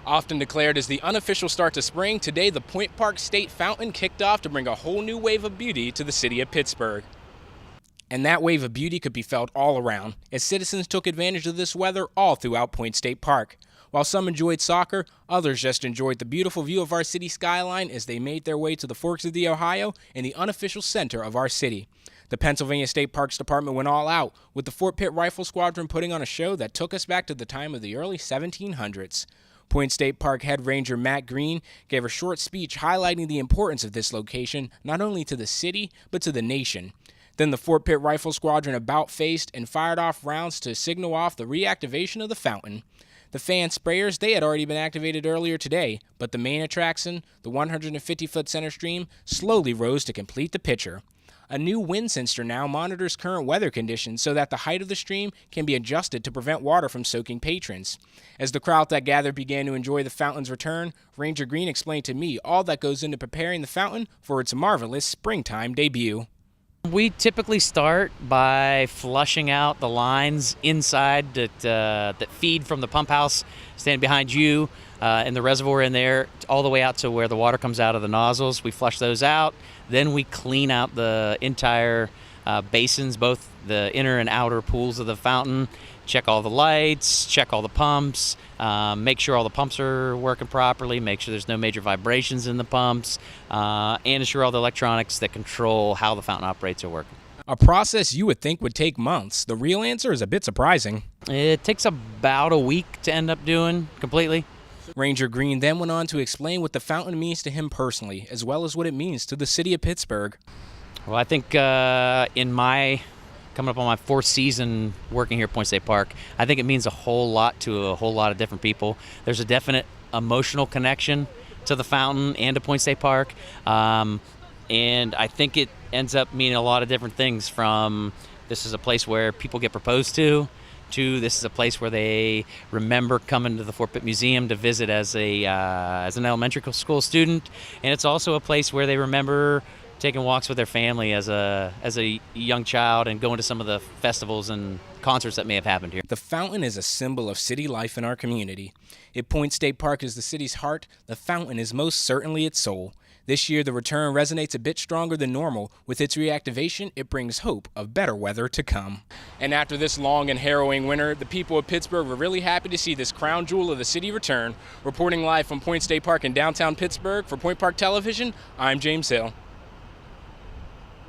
Often declared as the unofficial start to spring, today the Point Park State Fountain kicked off to bring a whole new wave of beauty to the city of Pittsburgh. And that wave of beauty could be felt all around, as citizens took advantage of this weather all throughout Point State Park. While some enjoyed soccer, others just enjoyed the beautiful view of our city skyline as they made their way to the Forks of the Ohio in the unofficial center of our city. The Pennsylvania State Parks Department went all out, with the Fort Pitt Rifle Squadron putting on a show that took us back to the time of the early 1700s. Point State Park Head Ranger Matt Green gave a short speech highlighting the importance of this location not only to the city, but to the nation. Then the Fort Pitt Rifle Squadron about-faced and fired off rounds to signal off the reactivation of the fountain. The fan sprayers, they had already been activated earlier today, but the main attraction, the 150-foot center stream, slowly rose to complete the picture. A new wind sensor now monitors current weather conditions so that the height of the stream can be adjusted to prevent water from soaking patrons. As the crowd that gathered began to enjoy the fountain's return, Ranger Green explained to me all that goes into preparing the fountain for its marvelous springtime debut. We typically start by flushing out the lines inside that feed from the pump house, stand behind you, and the reservoir in there, all the way out to where the water comes out of the nozzles. We flush those out. Then we clean out the entire basins, both the inner and outer pools of the fountain, check all the lights, check all the pumps, make sure all the pumps are working properly, make sure there's no major vibrations in the pumps, and ensure all the electronics that control how the fountain operates are working. A process you would think would take months. The real answer is a bit surprising. It takes about a week to end up doing completely. Ranger Green then went on to explain what the fountain means to him personally, as well as what it means to the city of Pittsburgh. Well, I think coming up on my fourth season working here at Point State Park, I think it means a whole lot to a whole lot of different people. There's a definite emotional connection to the fountain and to Point State Park, and I think it ends up meaning a lot of different things, from this is a place where people get proposed to this is a place where they remember coming to the Fort Pitt Museum to visit as an elementary school student, and it's also a place where they remember taking walks with their family as a young child and going to some of the festivals and concerts that may have happened here. The fountain is a symbol of city life in our community. If Point State Park is the city's heart, the fountain is most certainly its soul. This year, the return resonates a bit stronger than normal. With its reactivation, it brings hope of better weather to come. And after this long and harrowing winter, the people of Pittsburgh were really happy to see this crown jewel of the city return. Reporting live from Point State Park in downtown Pittsburgh for Point Park Television, I'm James Hill.